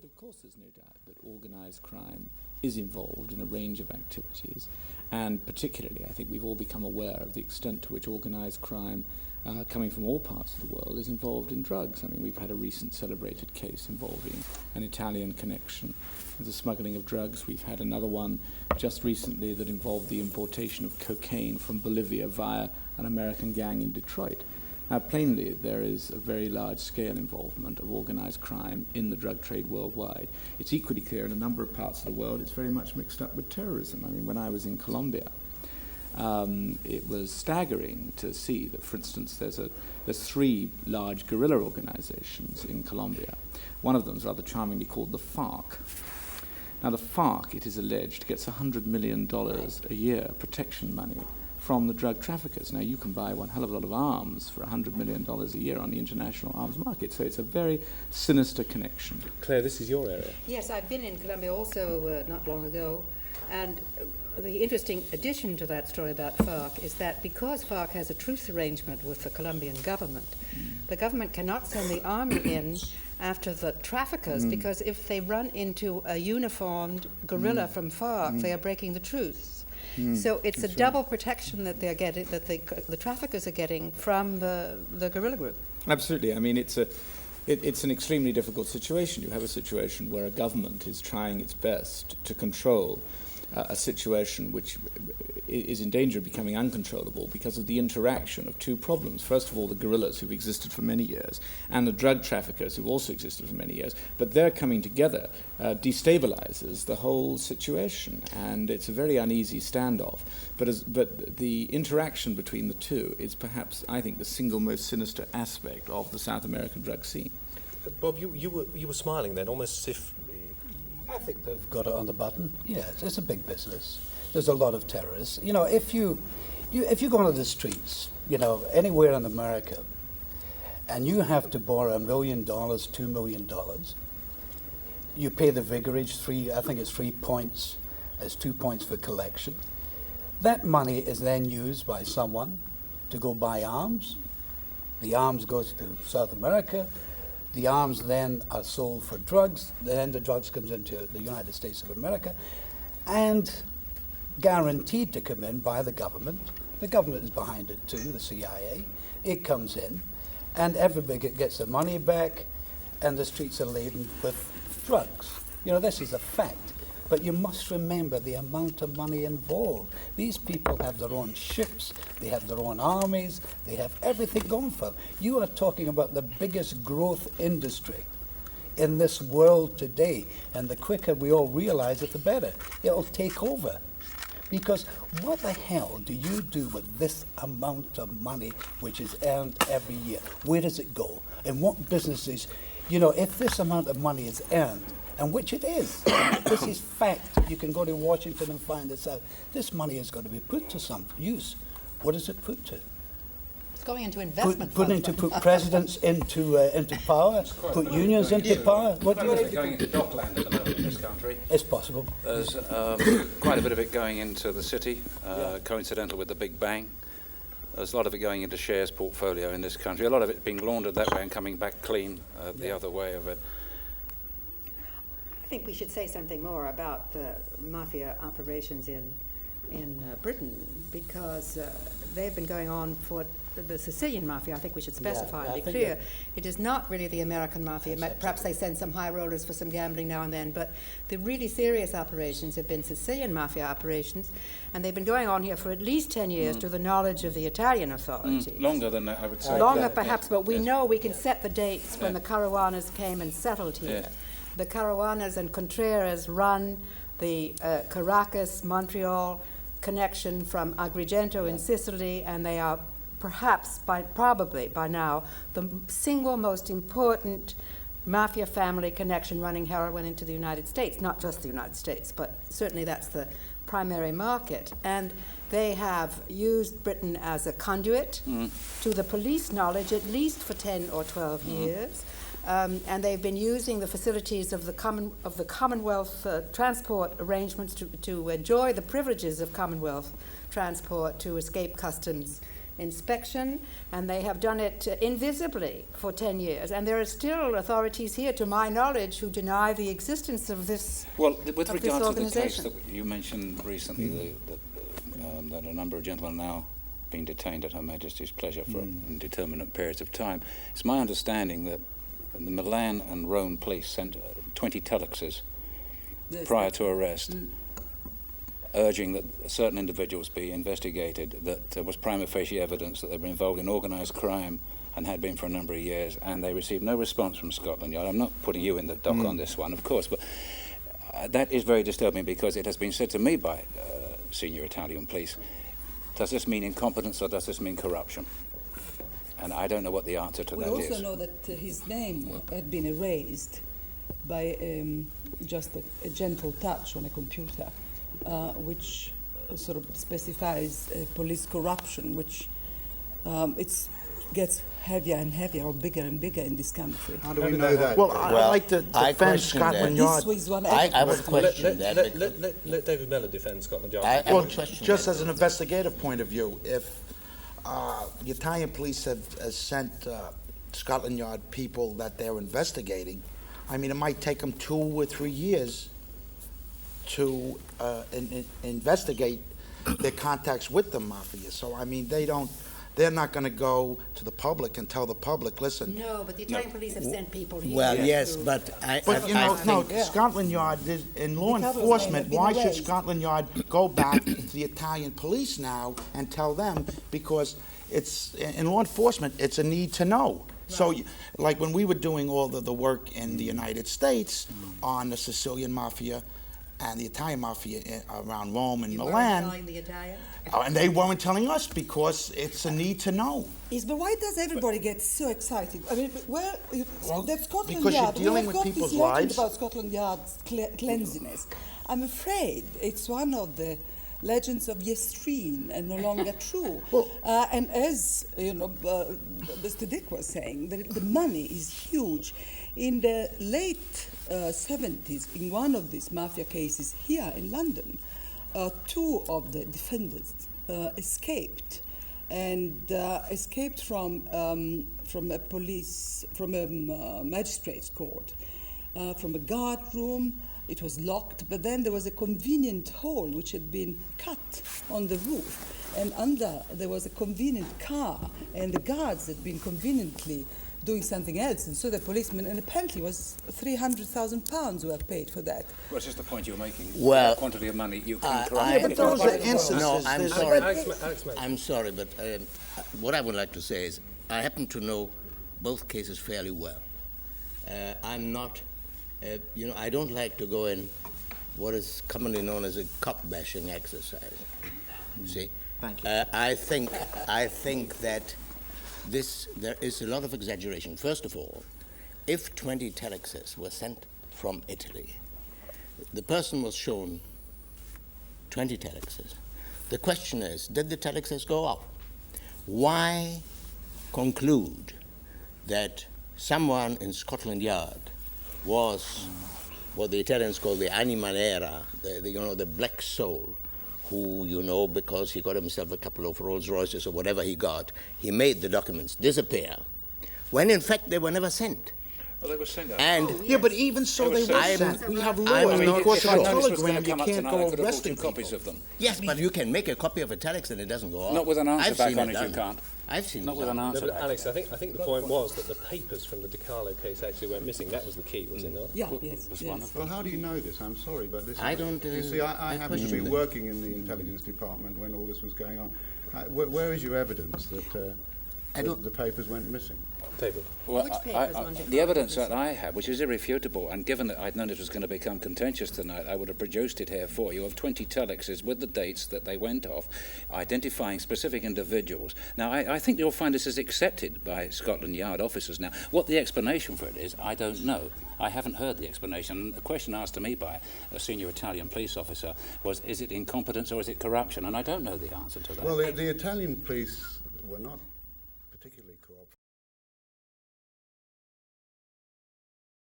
of course there's no doubt that organised crime is involved in a range of activities, and particularly I think we've all become aware of the extent to which organised crime coming from all parts of the world is involved in drugs. I mean, we've had a recent celebrated case involving an Italian connection with the smuggling of drugs. We've had another one just recently that involved the importation of cocaine from Bolivia via an American gang in Detroit. Now, plainly, there is a very large-scale involvement of organised crime in the drug trade worldwide. It's equally clear in a number of parts of the world it's very much mixed up with terrorism. I mean, when I was in Colombia, it was staggering to see that, for instance, there's three large guerrilla organizations in Colombia. One of them is rather charmingly called the FARC. Now, the FARC, it is alleged, gets $100 million a year protection money from the drug traffickers. Now, you can buy one hell of a lot of arms for $100 million a year on the international arms market, so it's a very sinister connection. Claire, this is your area. Yes, I've been in Colombia also not long ago, and the interesting addition to that story about FARC is that because FARC has a truce arrangement with the Colombian government, the government cannot send the army in after the traffickers, because if they run into a uniformed guerrilla from FARC, they are breaking the truce. So it's a double protection that they're getting, that the traffickers are getting from the guerrilla group. Absolutely. I mean, it's an extremely difficult situation. You have a situation where a government is trying its best to control a situation which is in danger of becoming uncontrollable because of the interaction of two problems. First of all, the guerrillas who've existed for many years, and the drug traffickers who've also existed for many years, but their coming together destabilizes the whole situation, and it's a very uneasy standoff. But the interaction between the two is perhaps, I think, the single most sinister aspect of the South American drug scene. Bob, you were smiling then, almost as if... I think they've got it on the button. Yes, it's a big business. There's a lot of terrorists. You know, if you go onto the streets, you know, anywhere in America, and you have to borrow $1 million, $2 million, you pay the vicarage, I think it's 3 points, as 2 points for collection. That money is then used by someone to go buy arms. The arms goes to South America. The arms then are sold for drugs. Then the drugs comes into the United States of America and guaranteed to come in by the government. The government is behind it too, the CIA. It comes in and everybody gets their money back and the streets are laden with drugs. You know, this is a fact. But you must remember the amount of money involved. These people have their own ships, they have their own armies, they have everything going for them. You are talking about the biggest growth industry in this world today, and the quicker we all realize it, the better. It'll take over. Because what the hell do you do with this amount of money which is earned every year? Where does it go? And what businesses, you know, if this amount of money is earned, and which it is. This is fact. You can go to Washington and find this out. This money is going to be put to some use. What is it put to? It's going into investment Put presidents into power, put unions into power. What do you think? Going into dockland at the moment in this country. It's possible. There's quite a bit of it going into the city, coincidental with the Big Bang. There's a lot of it going into shares portfolio in this country. A lot of it being laundered that way and coming back clean the other way of it. I think we should say something more about the mafia operations in Britain, because they've been going on for the Sicilian mafia. I think we should specify and be clear. It is not really the American mafia. Perhaps they send some high rollers for some gambling now and then, but the really serious operations have been Sicilian mafia operations, and they've been going on here for at least 10 years to the knowledge of the Italian authorities. Longer than that, I would say. Longer perhaps, but we know we can set the dates when the Caruanas came and settled here. Yeah. The Caruanas and Contreras run the Caracas, Montreal connection from Agrigento in Sicily, and they are probably by now, the single most important mafia family connection running heroin into the United States. Not just the United States, but certainly that's the primary market. And they have used Britain as a conduit to the police knowledge at least for 10 or 12 years. And they've been using the facilities of the Commonwealth transport arrangements to enjoy the privileges of Commonwealth transport to escape customs inspection, and they have done it invisibly for 10 years. And there are still authorities here, to my knowledge, who deny the existence of this Well, with of this regard to the case organization. that you mentioned recently, that a number of gentlemen are now being detained at Her Majesty's pleasure for indeterminate periods of time, it's my understanding that the Milan and Rome police sent 20 telexes prior to arrest, urging that certain individuals be investigated, that there was prima facie evidence that they were involved in organised crime and had been for a number of years, and they received no response from Scotland Yard. I'm not putting you in the dock on this one, of course, but that is very disturbing, because it has been said to me by senior Italian police, does this mean incompetence or does this mean corruption? And I don't know what the answer to We that is. also know that his name had been erased by just a gentle touch on a computer, which sort of specifies police corruption, which gets heavier and heavier, or bigger and bigger in this country. How do we know that? Well, I'd like to defend question Scotland that. Yard. This was one I would question that. Let David Mellor defend Scotland Yard. I Well, would question just that. as an investigative point of view, if the Italian police have sent Scotland Yard people that they're investigating, I mean, it might take them 2 or 3 years to investigate their contacts with the mafia. So, I mean, they're not going to go to the public and tell the public, listen. No, but the Italian police have sent people here. Well, yes, to- but But, you know, no, Scotland Yard, in law Because enforcement, they've been why should erased. Scotland Yard go back to the Italian police now and tell them? Because it's, in law enforcement, it's a need to know. So, like when we were doing all the work in the United States on the Sicilian Mafia and the Italian Mafia around Rome and You weren't Milan, telling the Italian? and they weren't telling us because it's a need to know. But why does everybody get so excited? I mean, that Scotland because you're Yard, dealing we with have got people's this legend lives. about Scotland Yard's cleanliness. I'm afraid it's one of the legends of yestreen and no longer true. And as you know, Mr. Dick was saying, the money is huge. In the late 70s, in one of these mafia cases here in London, 2 of the defendants escaped, and escaped from a magistrate's court, from a guard room. It was locked, but then there was a convenient hole which had been cut on the roof, and under there was a convenient car, and the guards had been conveniently doing something else, and so the policeman, and apparently was £300,000 were paid for that. Well, it's just the point you're making. Well, The quantity of money you can corrupt. I- But those are instances. No, I'm There's- sorry. Alex May. I'm sorry, but what I would like to say is I happen to know both cases fairly well. I'm not, I don't like to go in what is commonly known as a cop-bashing exercise. See? Thank you. I think that there is a lot of exaggeration. First of all, if 20 telexes were sent from Italy, the person was shown 20 telexes. The question is, did the telexes go up? Why conclude that someone in Scotland Yard was what the Italians call the anima nera, the black soul, who, because he got himself a couple of Rolls Royces or whatever he got, he made the documents disappear, when in fact they were never sent. Well, they were sent out. And Yeah, but even so, they were I'm- sent. We have I'm laws. not Because sure. of If I'd known this was going telegram, to you come up can't tonight, go I could have bought arresting 2 copies people. of them. yes, but you can make a copy of a telex and it doesn't go off. Not with an answer I've back seen on it it, you done. can't. I've seen Not it with an done. answer No, but back. Alex, I think the point was that the papers from the DiCarlo case actually went missing. That was the key, was it not? Yeah, yes, was yes. one of Well, how do you know this? I'm sorry, but this. I don't, You see, I I happened to be question that. working in the intelligence department when all this was going on. Where is your evidence that the papers went missing? David. Well, Which papers on the Dick evidence Clark? that I have, which is irrefutable, and given that I'd known it was going to become contentious tonight, I would have produced it here for you, of 20 telexes with the dates that they went off, identifying specific individuals. Now, I think you'll find this is accepted by Scotland Yard officers now. What the explanation for it is, I don't know. I haven't heard the explanation. The question asked to me by a senior Italian police officer was, is it incompetence or is it corruption? And I don't know the answer to that. Well, the Italian police were not particularly